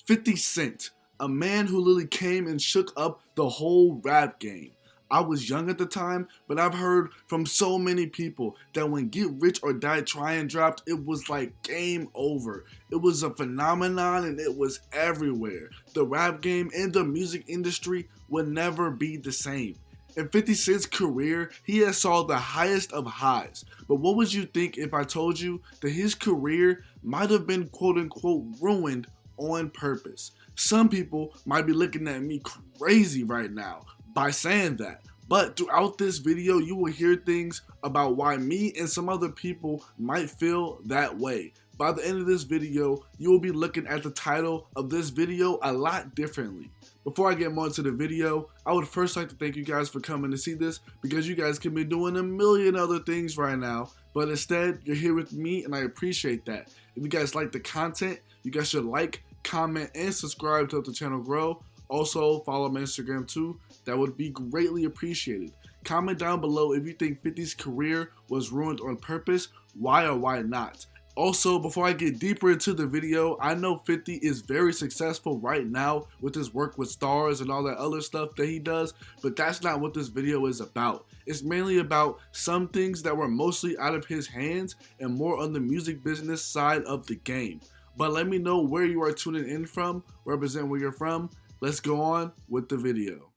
50 Cent, a man who literally came and shook up the whole rap game. I was young at the time, but I've heard from so many people that when Get Rich or Die Tryin' dropped, it was like game over. It was a phenomenon and it was everywhere. The rap game and the music industry would never be the same. In 50 Cent's career, he has saw the highest of highs. But what would you think if I told you that his career might have been quote unquote ruined on purpose? Some people might be looking at me crazy right now by saying that. But throughout this video, you will hear things about why me and some other people might feel that way. By the end of this video, you will be looking at the title of this video a lot differently. Before I get more into the video, I would first like to thank you guys for coming to see this, because you guys can be doing a million other things right now, but instead you're here with me and I appreciate that. If you guys like the content, you guys should like, comment, and subscribe to help the channel grow. Also, follow my Instagram too. That would be greatly appreciated. Comment down below if you think 50's career was ruined on purpose, why or why not. Also, before I get deeper into the video, I know 50 is very successful right now with his work with stars and all that other stuff that he does, but that's not what this video is about. It's mainly about some things that were mostly out of his hands and more on the music business side of the game. But let me know where you are tuning in from, represent where you're from. Let's go on with the video.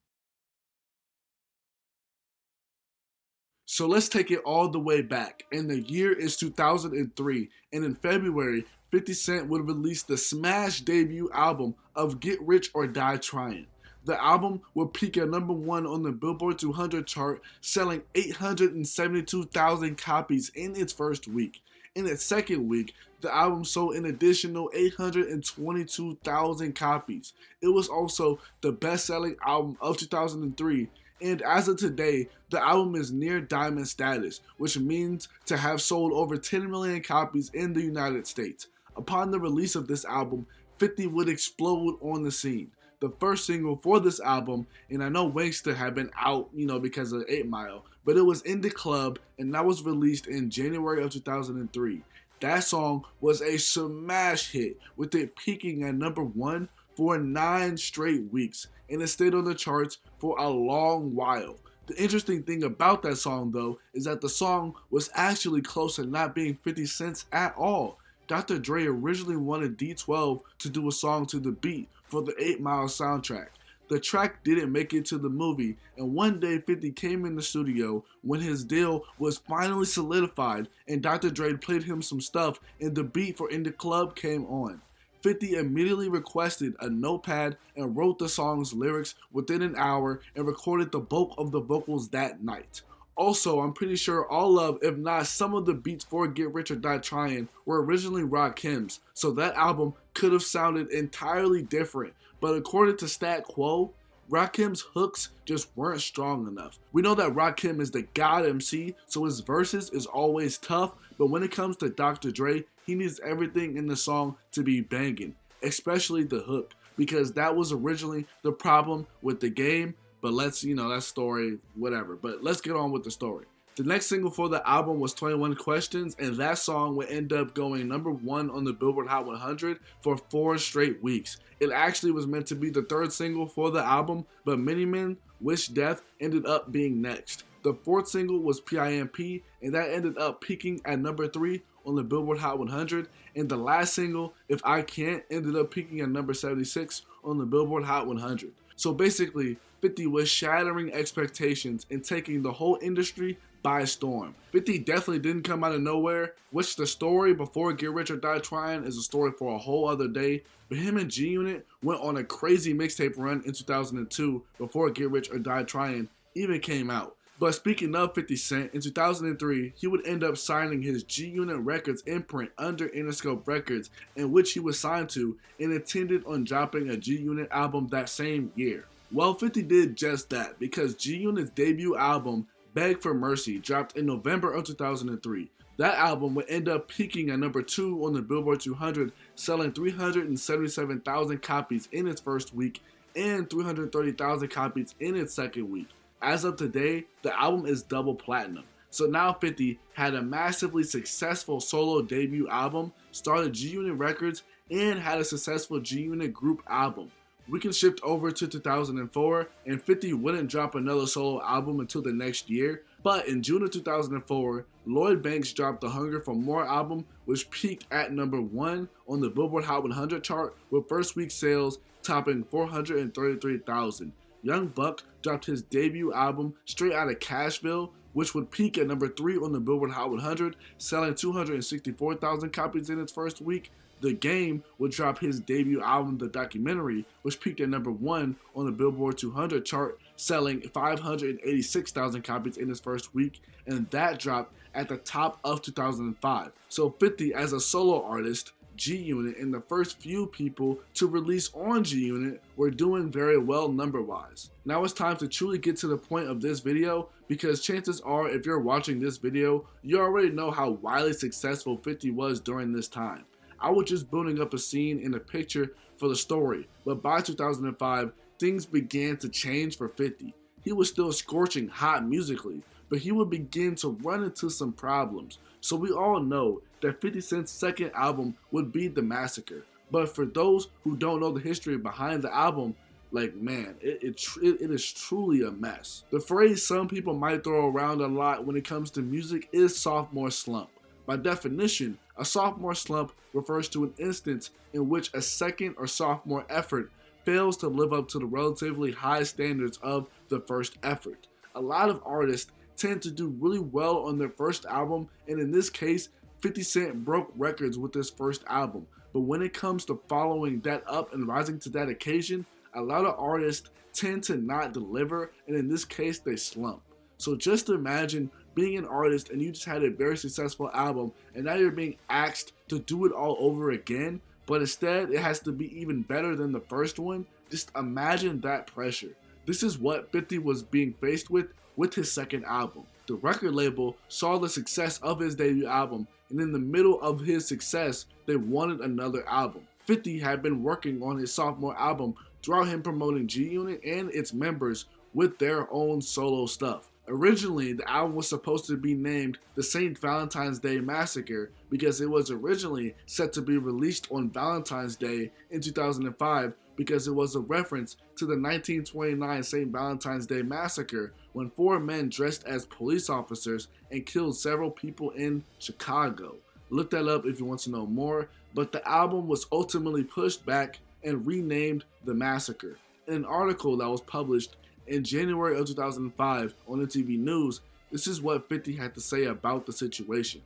So let's take it all the way back, and the year is 2003, and in February, 50 Cent would release the smash debut album of Get Rich or Die Tryin'. The album would peak at #1 on the Billboard 200 chart, selling 872,000 copies in its first week. In its second week, the album sold an additional 822,000 copies. It was also the best-selling album of 2003, and as of today, the album is near diamond status, which means to have sold over 10 million copies in the United States. Upon the release of this album, 50 would explode on the scene. The first single for this album, and I know Wanksta had been out, because of 8 Mile, but it was In the Club, and that was released in January of 2003. That song was a smash hit, with it peaking at #1 for 9 straight weeks, and it stayed on the charts for a long while. The interesting thing about that song though is that the song was actually close to not being 50 Cent's at all. Dr. Dre originally wanted D12 to do a song to the beat for the 8 Mile soundtrack. The track didn't make it to the movie, and one day 50 came in the studio when his deal was finally solidified, and Dr. Dre played him some stuff and the beat for In the Club came on. 50 immediately requested a notepad and wrote the song's lyrics within an hour and recorded the bulk of the vocals that night. Also, I'm pretty sure all of, if not some of the beats for Get Rich or Die Tryin' were originally Rakim's, so that album could have sounded entirely different, but according to Stat Quo, Rakim's hooks just weren't strong enough. We know that Rakim is the god MC, so his verses is always tough, but when it comes to Dr. Dre, he needs everything in the song to be banging, especially the hook, because that was originally the problem with the game, but let's, that story, whatever, but let's get on with the story. The next single for the album was 21 Questions, and that song would end up going #1 on the Billboard Hot 100 for 4 straight weeks. It actually was meant to be the third single for the album, but Many Men Wish Death ended up being next. The fourth single was PIMP, and that ended up peaking at #3 on the Billboard Hot 100, and the last single, If I Can't, ended up peaking at #76 on the Billboard Hot 100. So basically, 50 was shattering expectations and taking the whole industry by storm. 50 definitely didn't come out of nowhere, which the story before Get Rich or Die Tryin' is a story for a whole other day, but him and G-Unit went on a crazy mixtape run in 2002 before Get Rich or Die Tryin' even came out. But speaking of 50 Cent, in 2003, he would end up signing his G-Unit Records imprint under Interscope Records, in which he was signed to and intended on dropping a G-Unit album that same year. Well, 50 did just that, because G-Unit's debut album, Beg for Mercy, dropped in November of 2003. That album would end up peaking at #2 on the Billboard 200, selling 377,000 copies in its first week and 330,000 copies in its second week. As of today, the album is double platinum. So now 50 had a massively successful solo debut album, started G-Unit Records, and had a successful G-Unit group album. We can shift over to 2004, and 50 wouldn't drop another solo album until the next year, but in June of 2004, Lloyd Banks dropped the Hunger for More album, which peaked at number 1 on the Billboard Hot 100 chart with first week sales topping 433,000. Young Buck dropped his debut album Straight Outta Cashville, which would peak at number 3 on the Billboard Hot 100, selling 264,000 copies in its first week. The Game would drop his debut album, The Documentary, which peaked at number 1 on the Billboard 200 chart, selling 586,000 copies in its first week, and that dropped at the top of 2005. So 50 as a solo artist, G-Unit, and the first few people to release on G-Unit were doing very well number-wise. Now it's time to truly get to the point of this video, because chances are if you're watching this video, you already know how wildly successful 50 was during this time. I was just building up a scene and a picture for the story, but by 2005, things began to change for 50. He was still scorching hot musically, but he would begin to run into some problems. So we all know that 50 Cent's second album would be The Massacre. But for those who don't know the history behind the album, like, man, it is truly a mess. The phrase some people might throw around a lot when it comes to music is sophomore slump. By definition, a sophomore slump refers to an instance in which a second or sophomore effort fails to live up to the relatively high standards of the first effort. A lot of artists tend to do really well on their first album, and in this case, 50 Cent broke records with his first album. But when it comes to following that up and rising to that occasion, a lot of artists tend to not deliver, and in this case, they slump. So just imagine being an artist and you just had a very successful album, and now you're being asked to do it all over again, but instead it has to be even better than the first one. Just imagine that pressure. This is what 50 was being faced with his second album. The record label saw the success of his debut album, and in the middle of his success, they wanted another album. 50 had been working on his sophomore album throughout him promoting G-Unit and its members with their own solo stuff. Originally, the album was supposed to be named the St. Valentine's Day Massacre because it was originally set to be released on Valentine's Day in 2005 because it was a reference to the 1929 St. Valentine's Day Massacre when 4 men dressed as police officers and killed several people in Chicago. Look that up if you want to know more, but the album was ultimately pushed back and renamed The Massacre. In an article that was published in January of 2005 on MTV News, this is what 50 had to say about the situation.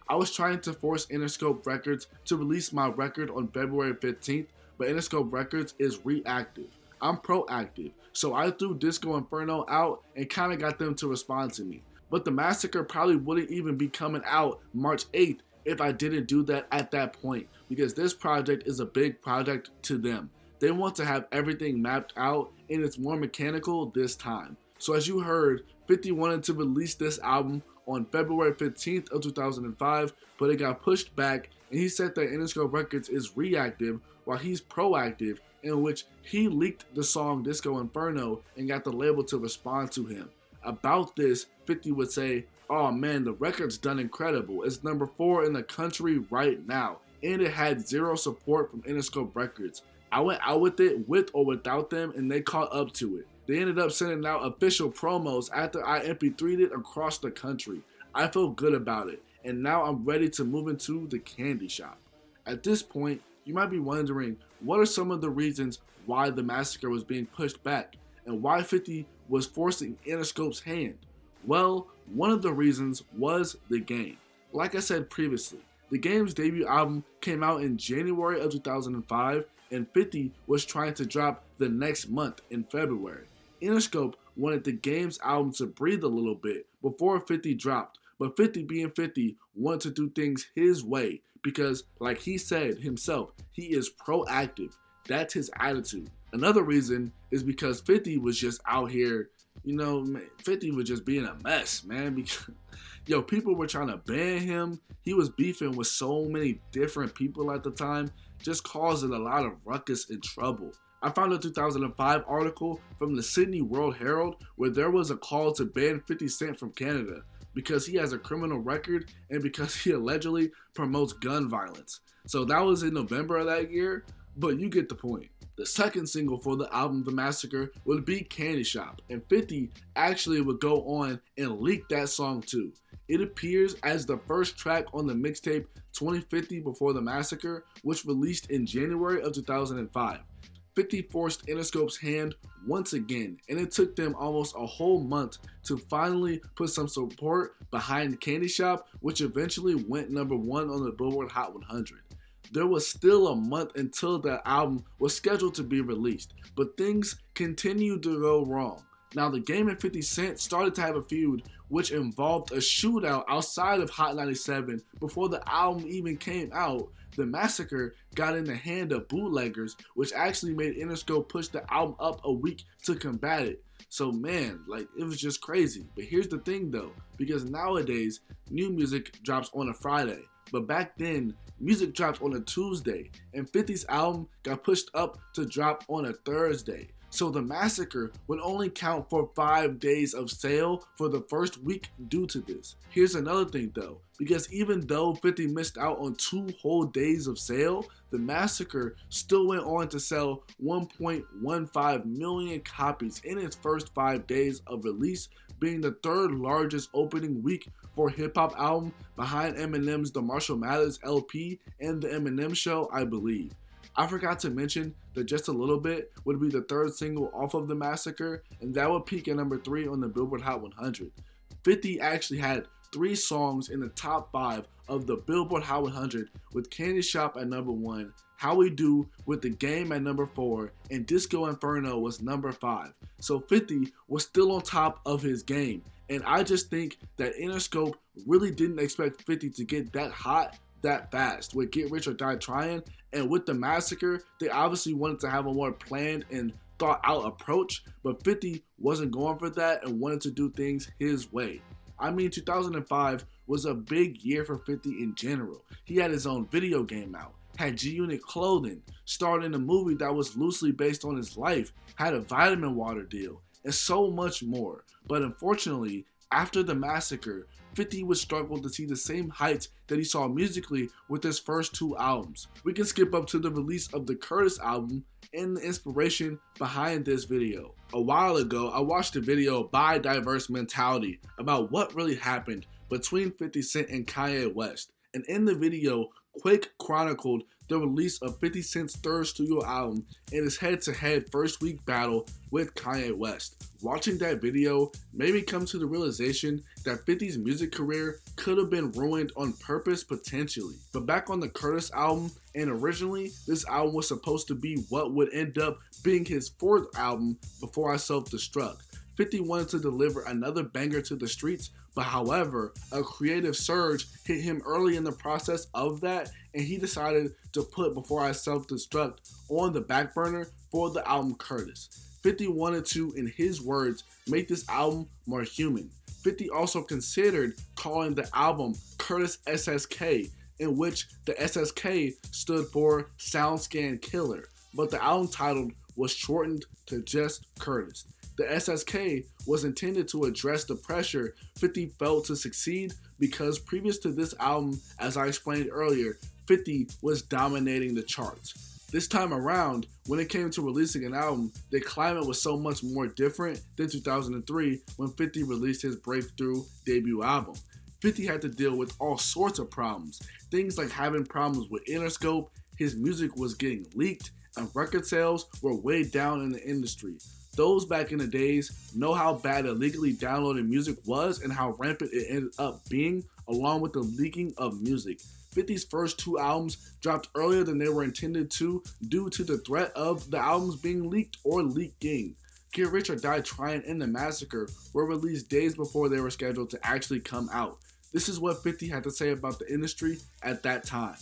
I was trying to force Interscope Records to release my record on February 15th, but Interscope Records is reactive. I'm proactive, so I threw Disco Inferno out and kinda got them to respond to me. But The Massacre probably wouldn't even be coming out March 8th if I didn't do that at that point, because this project is a big project to them. They want to have everything mapped out, and it's more mechanical this time. So as you heard, 50 wanted to release this album on February 15th of 2005, but it got pushed back, and he said that Interscope Records is reactive while he's proactive, in which he leaked the song Disco Inferno and got the label to respond to him. About this, 50 would say, "Oh man, the record's done incredible. It's number 4 in the country right now, and it had zero support from Interscope Records. I went out with it with or without them, and they caught up to it. They ended up sending out official promos after I MP3'd it across the country. I feel good about it, and now I'm ready to move into the candy shop." At this point, you might be wondering, what are some of the reasons why The Massacre was being pushed back, and why 50 was forcing Interscope's hand? Well, one of the reasons was The Game. Like I said previously, The Game's debut album came out in January of 2005, and 50 was trying to drop the next month in February. Interscope wanted The Game's album to breathe a little bit before 50 dropped, but 50 being 50 wanted to do things his way because, like he said himself, he is proactive. That's his attitude. Another reason is because 50 was just out here, 50 was just being a mess, man, because people were trying to ban him. He was beefing with so many different people at the time, just causing a lot of ruckus and trouble. I found a 2005 article from the Sydney World Herald where there was a call to ban 50 Cent from Canada because he has a criminal record and because he allegedly promotes gun violence. So that was in November of that year, but you get the point. The second single for the album The Massacre would be Candy Shop, and 50 actually would go on and leak that song too. It appears as the first track on the mixtape 2050 Before the Massacre, which released in January of 2005. 50 forced Interscope's hand once again, and it took them almost a whole month to finally put some support behind Candy Shop, which eventually went number 1 on the Billboard Hot 100. There was still a month until the album was scheduled to be released, but things continued to go wrong. Now, the Game and 50 Cent started to have a feud which involved a shootout outside of Hot 97 before the album even came out. The Massacre got in the hand of bootleggers, which actually made Interscope push the album up a week to combat it. So man, like, it was just crazy. But here's the thing though, because nowadays, new music drops on a Friday. But back then, music dropped on a Tuesday, and 50's album got pushed up to drop on a Thursday. So the Massacre would only count for 5 days of sale for the first week due to this. Here's another thing though, because even though 50 missed out on 2 whole days of sale, the Massacre still went on to sell 1.15 million copies in its first 5 days of release, being the third largest opening week for a hip-hop album behind Eminem's The Marshall Mathers LP and The Eminem Show, I believe. I forgot to mention that Just a Little Bit would be the third single off of The Massacre, and that would peak at number 3 on the Billboard Hot 100. 50 actually had 3 songs in the top 5 of the Billboard Hot 100, with Candy Shop at number 1, How We Do with The Game at number 4, and Disco Inferno was number 5. So 50 was still on top of his game, and I just think that Interscope really didn't expect 50 to get that hot that fast with Get Rich or Die Tryin', and with The Massacre, they obviously wanted to have a more planned and thought out approach, but 50 wasn't going for that and wanted to do things his way. I mean, 2005 was a big year for 50 in general. He had his own video game out, had G-Unit clothing, starred in a movie that was loosely based on his life, had a vitamin water deal, and so much more. But unfortunately, after The Massacre, 50 would struggle to see the same heights that he saw musically with his first 2 albums. We can skip up to the release of the Curtis album and the inspiration behind this video. A while ago, I watched a video by Diverse Mentality about what really happened between 50 Cent and Kanye West. And in the video, Quake chronicled the release of 50 Cent's third studio album and his head-to-head first week battle with Kanye West. Watching that video made me come to the realization that 50's music career could have been ruined on purpose potentially. But back on the Curtis album, and originally this album was supposed to be what would end up being his 4th album before I self-destruct. 50 wanted to deliver another banger to the streets, but however, a creative surge hit him early in the process of that, and he decided to put Before I Self-Destruct on the back burner for the album Curtis. 50 wanted to, in his words, make this album more human. 50 also considered calling the album Curtis SSK, in which the SSK stood for SoundScan Killer, but the album title was shortened to just Curtis. The SSK was intended to address the pressure 50 felt to succeed because previous to this album, as I explained earlier, 50 was dominating the charts. This time around, when it came to releasing an album, the climate was so much more different than 2003 when 50 released his breakthrough debut album. 50 had to deal with all sorts of problems, things like having problems with Interscope, his music was getting leaked, and record sales were way down in the industry. Those back in the days know how bad illegally downloaded music was and how rampant it ended up being, along with the leaking of music. 50's first 2 albums dropped earlier than they were intended to due to the threat of the albums being leaked or leaking. Get Rich or Die Tryin' and The Massacre were released days before they were scheduled to actually come out. This is what 50 had to say about the industry at that time.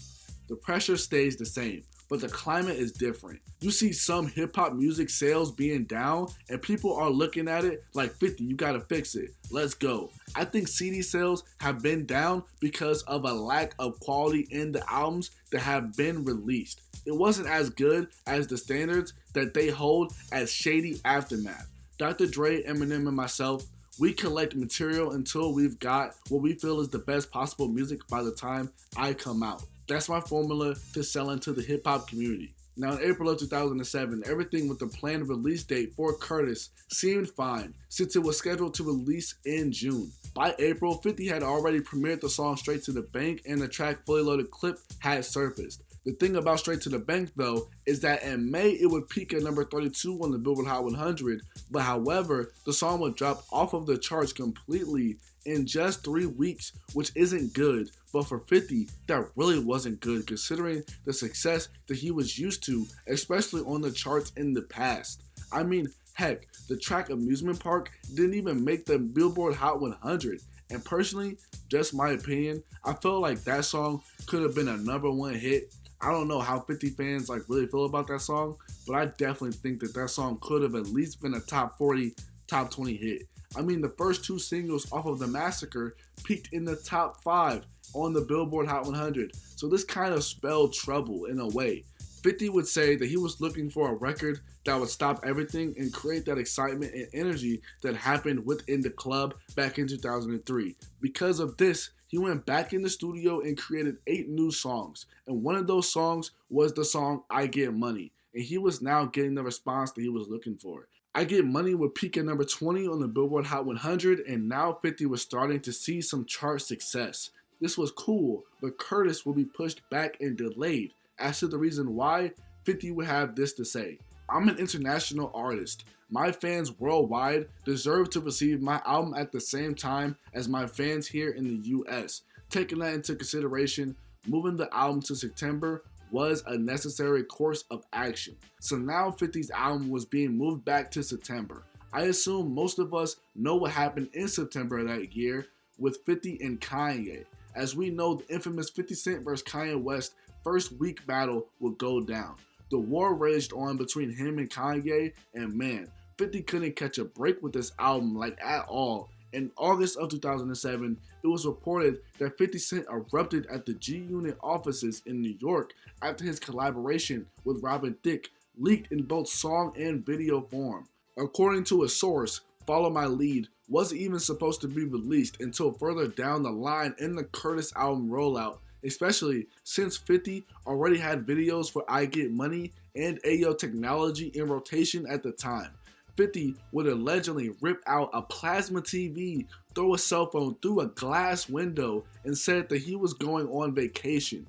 The pressure stays the same, but the climate is different. You see some hip-hop music sales being down, and people are looking at it like, 50, you gotta fix it. Let's go. I think CD sales have been down because of a lack of quality in the albums that have been released. It wasn't as good as the standards that they hold as Shady Aftermath. Dr. Dre, Eminem, and myself, we collect material until we've got what we feel is the best possible music by the time I come out. That's my formula to sell into the hip hop community. Now, in April of 2007, everything with the planned release date for Curtis seemed fine since it was scheduled to release in June. By April, 50 had already premiered the song Straight to the Bank and the track Fully Loaded clip had surfaced. The thing about Straight to the Bank though is that in May it would peak at number 32 on the Billboard Hot 100, but however, the song would drop off of the charts completely in just 3 weeks, which isn't good, but for 50, that really wasn't good considering the success that he was used to, especially on the charts in the past. I mean, heck, the track Amusement Park didn't even make the Billboard Hot 100, and personally, just my opinion, I felt like that song could have been a #1 hit. I don't know how 50 fans really feel about that song, but I definitely think that that song could have at least been a top 40, top 20 hit. I mean, the first 2 singles off of the Massacre peaked in the top 5 on the Billboard Hot 100, so this kind of spelled trouble in a way. 50 would say that he was looking for a record that would stop everything and create that excitement and energy that happened within the club back in 2003. Because of this, he went back in the studio and created 8 new songs, and one of those songs was the song I Get Money, and he was now getting the response that he was looking for. I Get Money would peak at number 20 on the Billboard Hot 100, and now 50 was starting to see some chart success. This was cool, but Curtis will be pushed back and delayed. As to the reason why, 50 would have this to say: I'm an international artist. My fans worldwide deserve to receive my album at the same time as my fans here in the US. Taking that into consideration, moving the album to September was a necessary course of action. So now 50's album was being moved back to September. I assume most of us know what happened in September of that year with 50 and Kanye. As we know, the infamous 50 Cent vs. Kanye West first week battle would go down. The war raged on between him and Kanye, and man, 50 couldn't catch a break with this album at all. In August of 2007, it was reported that 50 Cent erupted at the G-Unit offices in New York after his collaboration with Robin Thicke leaked in both song and video form. According to a source, Follow My Lead wasn't even supposed to be released until further down the line in the Curtis album rollout, especially since 50 already had videos for I Get Money and Ayo Technology in rotation at the time. 50 would allegedly rip out a plasma TV, throw a cell phone through a glass window, and said that he was going on vacation.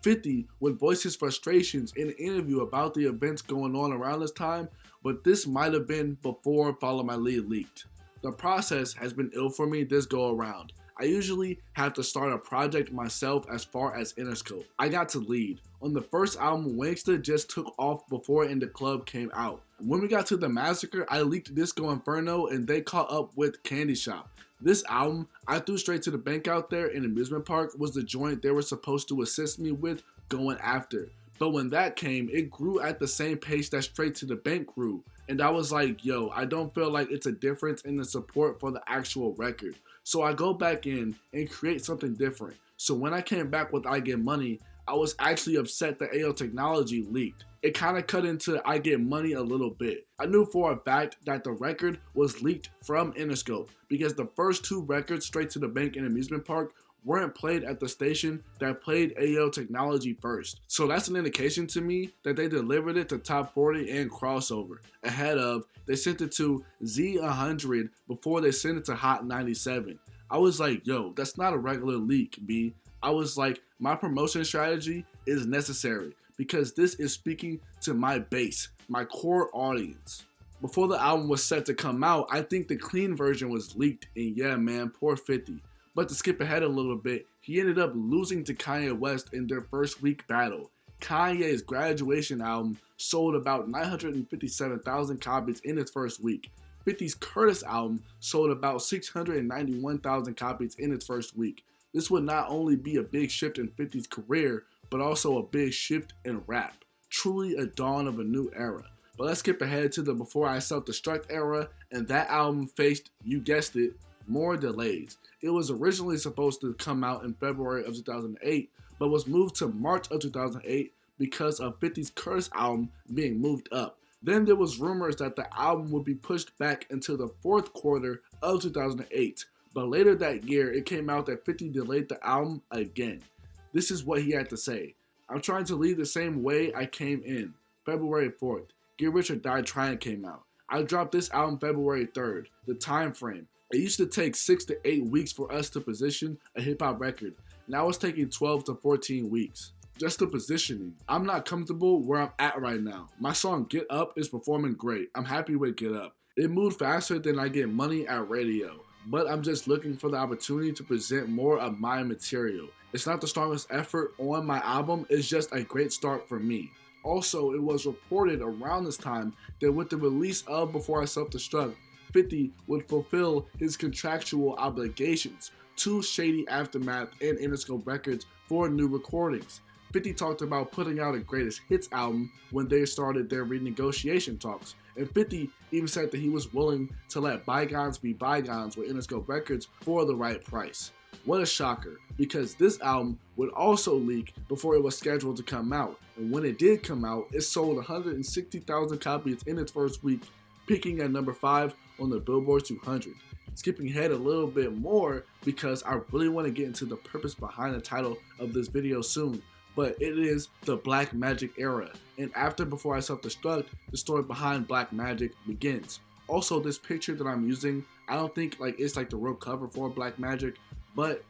50 would voice his frustrations in an interview about the events going on around this time, but this might have been before Follow My Lead leaked. The process has been ill for me this go around. I usually have to start a project myself as far as Interscope. I got to lead. On the first album, Wanksta just took off before In The Club came out. When we got to the Massacre, I leaked Disco Inferno and they caught up with Candy Shop. This album, I threw Straight to the Bank out there in Amusement Park was the joint they were supposed to assist me with going after. But when that came, it grew at the same pace that Straight to the Bank grew. And I was like, yo, I don't feel like it's a difference in the support for the actual record. So I go back in and create something different. So when I came back with I Get Money, I was actually upset that Ayo Technology leaked. It kind of cut into I Get Money a little bit. I knew for a fact that the record was leaked from Interscope because the first 2 records, Straight to the Bank and Amusement Park, weren't played at the station that played Ayo Technology first. So that's an indication to me that they delivered it to Top 40 and Crossover ahead of, they sent it to Z100 before they sent it to Hot 97. I was like, yo, that's not a regular leak, B. I was like, my promotion strategy is necessary because this is speaking to my base, my core audience. Before the album was set to come out, I think the clean version was leaked, and yeah man, poor 50. But to skip ahead a little bit, he ended up losing to Kanye West in their first week battle. Kanye's Graduation album sold about 957,000 copies in its first week. 50's Curtis album sold about 691,000 copies in its first week. This would not only be a big shift in 50's career, but also a big shift in rap. Truly a dawn of a new era. But let's skip ahead to the Before I Self-Destruct era, and that album faced, you guessed it, more delays. It was originally supposed to come out in February of 2008, but was moved to March of 2008 because of 50's Curtis album being moved up. Then there was rumors that the album would be pushed back until the 4th quarter of 2008, but later that year it came out that 50 delayed the album again. This is what he had to say. I'm trying to leave the same way I came in. February 4th, Get Rich or Die Tryin came out. I dropped this album February 3rd. The time frame. It used to take 6 to 8 weeks for us to position a hip hop record. Now it's taking 12 to 14 weeks. Just the positioning. I'm not comfortable where I'm at right now. My song Get Up is performing great. I'm happy with Get Up. It moved faster than I get money at radio, but I'm just looking for the opportunity to present more of my material. It's not the strongest effort on my album, it's just a great start for me. Also, it was reported around this time that with the release of Before I Self-Destruct, 50 would fulfill his contractual obligations to Shady Aftermath and Interscope Records for new recordings. 50 talked about putting out a greatest hits album when they started their renegotiation talks, and 50 even said that he was willing to let bygones be bygones with Interscope Records for the right price. What a shocker, because this album would also leak before it was scheduled to come out, and when it did come out, it sold 160,000 copies in its first week, peaking at number 5 on the Billboard 200. Skipping ahead a little bit more because I really want to get into the purpose behind the title of this video soon, but it is the Black Magic Era, and after Before I Self-Destruct, the story behind Black Magic begins. Also, this picture that I'm using, I don't think it's the real cover for Black Magic, but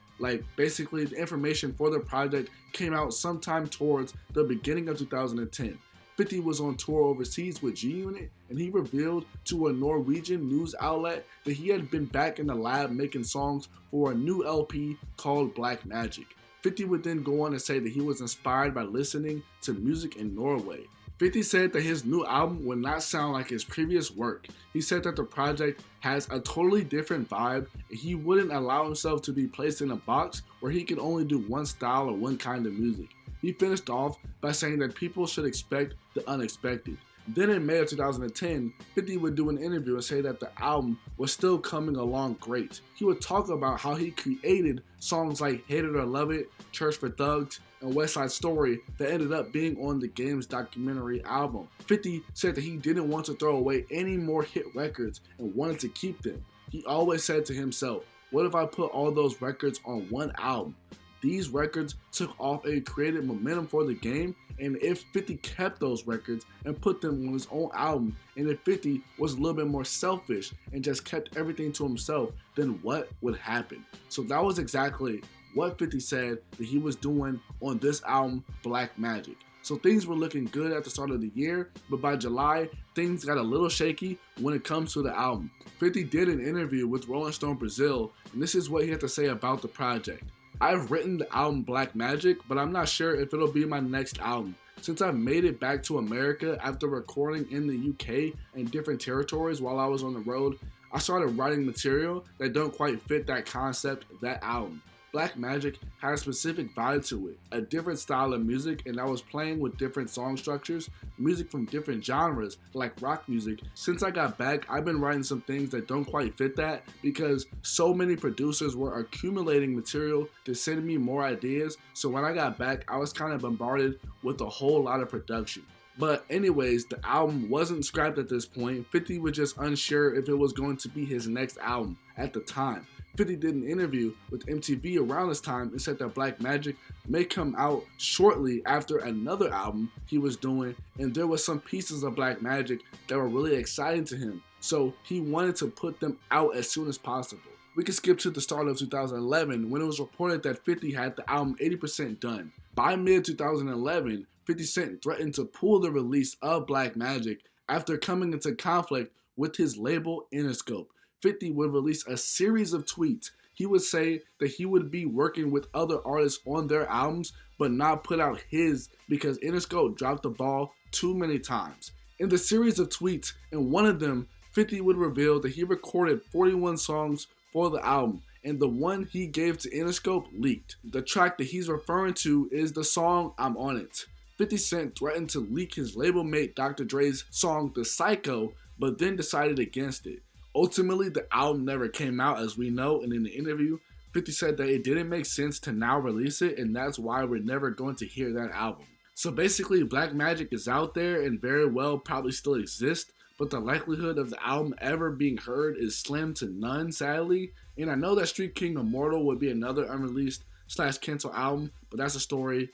basically the information for the project came out sometime towards the beginning of 2010. 50 was on tour overseas with G-Unit, and he revealed to a Norwegian news outlet that he had been back in the lab making songs for a new LP called Black Magic. 50 would then go on to say that he was inspired by listening to music in Norway. 50 said that his new album would not sound like his previous work. He said that the project has a totally different vibe, and he wouldn't allow himself to be placed in a box where he can only do one style or one kind of music. He finished off by saying that people should expect the unexpected. Then in May of 2010, 50 would do an interview and say that the album was still coming along great. He would talk about how he created songs like Hate It or Love It, Church for Thugs, and West Side Story that ended up being on the Games documentary album. 50 said that he didn't want to throw away any more hit records and wanted to keep them. He always said to himself, what if I put all those records on one album? These records took off and created momentum for the game, and if 50 kept those records and put them on his own album, and if 50 was a little bit more selfish and just kept everything to himself, then what would happen? So that was exactly what 50 said that he was doing on this album, Black Magic. So things were looking good at the start of the year, but by July, things got a little shaky when it comes to the album. 50 did an interview with Rolling Stone Brazil, and this is what he had to say about the project. I've written the album Black Magic, but I'm not sure if it'll be my next album. Since I made it back to America after recording in the UK and different territories while I was on the road, I started writing material that don't quite fit that concept of that album. Black Magic had a specific vibe to it, a different style of music, and I was playing with different song structures, music from different genres like rock music. Since I got back, I've been writing some things that don't quite fit that because so many producers were accumulating material to send me more ideas, so when I got back, I was kind of bombarded with a whole lot of production. But anyways, the album wasn't scrapped at this point. 50 was just unsure if it was going to be his next album at the time. 50 did an interview with MTV around this time and said that Black Magic may come out shortly after another album he was doing, and there were some pieces of Black Magic that were really exciting to him, so he wanted to put them out as soon as possible. We can skip to the start of 2011 when it was reported that 50 had the album 80% done. By mid-2011, 50 Cent threatened to pull the release of Black Magic after coming into conflict with his label Interscope. 50 would release a series of tweets. He would say that he would be working with other artists on their albums, but not put out his because Interscope dropped the ball too many times. In the series of tweets, in one of them, 50 would reveal that he recorded 41 songs for the album, and the one he gave to Interscope leaked. The track that he's referring to is the song I'm On It. 50 Cent threatened to leak his label mate Dr. Dre's song The Psycho, but then decided against it. Ultimately, the album never came out as we know, and in the interview, 50 said that it didn't make sense to now release it, and that's why we're never going to hear that album. So basically, Black Magic is out there and very well probably still exists, but the likelihood of the album ever being heard is slim to none, sadly. And I know that Street King Immortal would be another unreleased / cancel album, but that's a story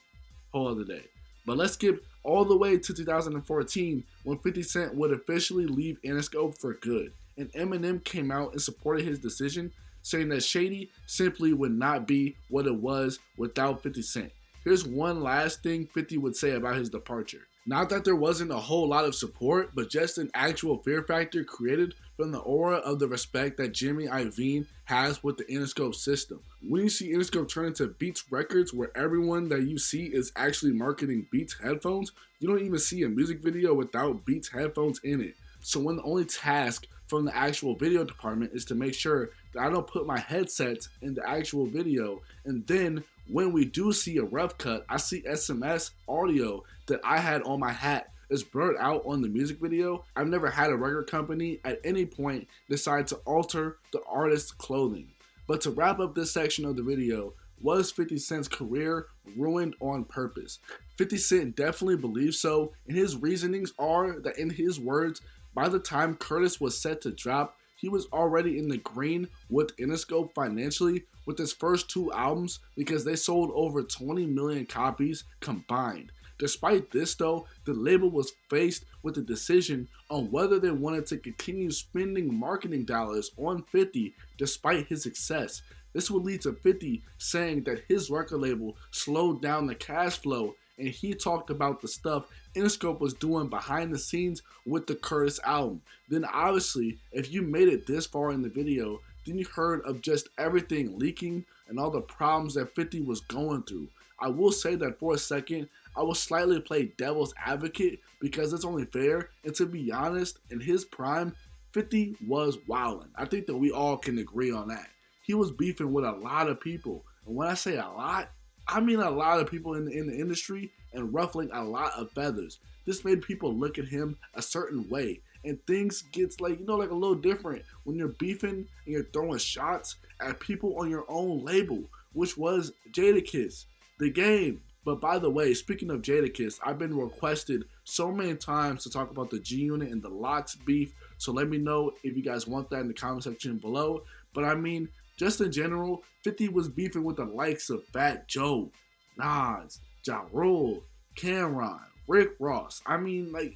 whole other day. But let's skip all the way to 2014 when 50 Cent would officially leave Interscope for good, and Eminem came out and supported his decision, saying that Shady simply would not be what it was without 50 Cent. Here's one last thing 50 would say about his departure. Not that there wasn't a whole lot of support, but just an actual fear factor created from the aura of the respect that Jimmy Iovine has with the Interscope system. When you see Interscope turn into Beats Records, where everyone that you see is actually marketing Beats headphones, you don't even see a music video without Beats headphones in it. So when the only task from the actual video department is to make sure that I don't put my headsets in the actual video, and then when we do see a rough cut, I see SMS audio that I had on my hat is blurred out on the music video. I've never had a record company at any point decide to alter the artist's clothing. But to wrap up this section of the video, was 50 Cent's career ruined on purpose? 50 Cent definitely believes so, and his reasonings are that, in his words, by the time Curtis was set to drop, he was already in the green with Interscope financially with his first 2 albums because they sold over 20 million copies combined. Despite this though, the label was faced with a decision on whether they wanted to continue spending marketing dollars on 50 despite his success. This would lead to 50 saying that his record label slowed down the cash flow, and he talked about the stuff Interscope was doing behind the scenes with the Curtis album. Then obviously, if you made it this far in the video, then you heard of just everything leaking and all the problems that 50 was going through. I will say that for a second, I will slightly play devil's advocate because it's only fair, and to be honest, in his prime, 50 was wildin'. I think that we all can agree on that. He was beefing with a lot of people, and when I say a lot, I mean a lot of people in the industry and ruffling a lot of feathers. This made people look at him a certain way, and things gets like, like a little different when you're beefing and you're throwing shots at people on your own label, which was Jadakiss, The Game. But by the way, speaking of Jadakiss, I've been requested so many times to talk about the G-Unit and the Lox beef, so let me know if you guys want that in the comment section below. But I mean, just in general, 50 was beefing with the likes of Fat Joe, Nas, Ja Rule, Cameron, Rick Ross. I mean, like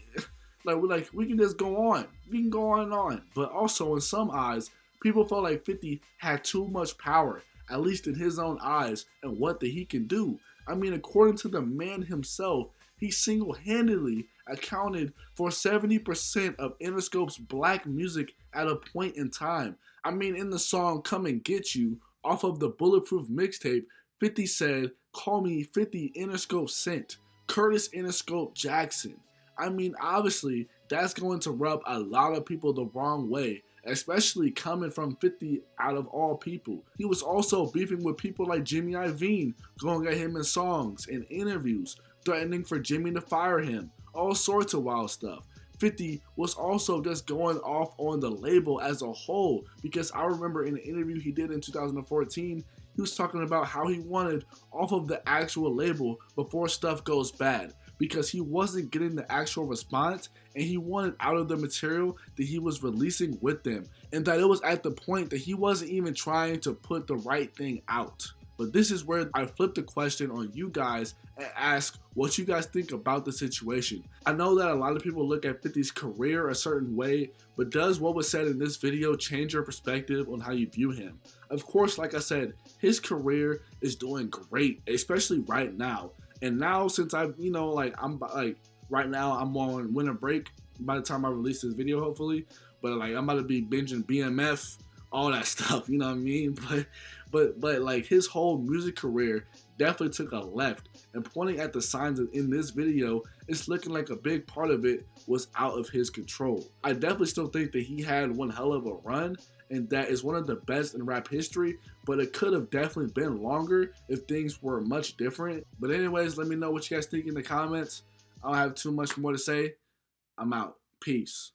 we can just go on. We can go on and on. But also, in some eyes, people felt like 50 had too much power, at least in his own eyes, and what that he can do. I mean, according to the man himself, he single-handedly accounted for 70% of Interscope's black music at a point in time. I mean, in the song Come and Get You, off of the Bulletproof mixtape, 50 said, "Call me 50 Interscope Cent, Curtis Interscope Jackson." I mean, obviously, that's going to rub a lot of people the wrong way, especially coming from 50 out of all people. He was also beefing with people like Jimmy Iovine, going at him in songs and interviews, threatening for Jimmy to fire him, all sorts of wild stuff. 50 was also just going off on the label as a whole, because I remember in an interview he did in 2014, he was talking about how he wanted off of the actual label before stuff goes bad, because he wasn't getting the actual response and he wanted out of the material that he was releasing with them, and that it was at the point that he wasn't even trying to put the right thing out. But this is where I flip the question on you guys and ask what you guys think about the situation. I know that a lot of people look at 50's career a certain way, but does what was said in this video change your perspective on how you view him? Of course, like I said, his career is doing great, especially right now. And now, since right now I'm on winter break by the time I release this video, hopefully. But I'm about to be binging BMF, all that stuff, you know what I mean? But like his whole music career definitely took a left, and pointing at the signs in this video, it's looking like a big part of it was out of his control. I definitely still think that he had one hell of a run, and that is one of the best in rap history, but it could have definitely been longer if things were much different. But anyways, let me know what you guys think in the comments. I don't have too much more to say. I'm out. Peace.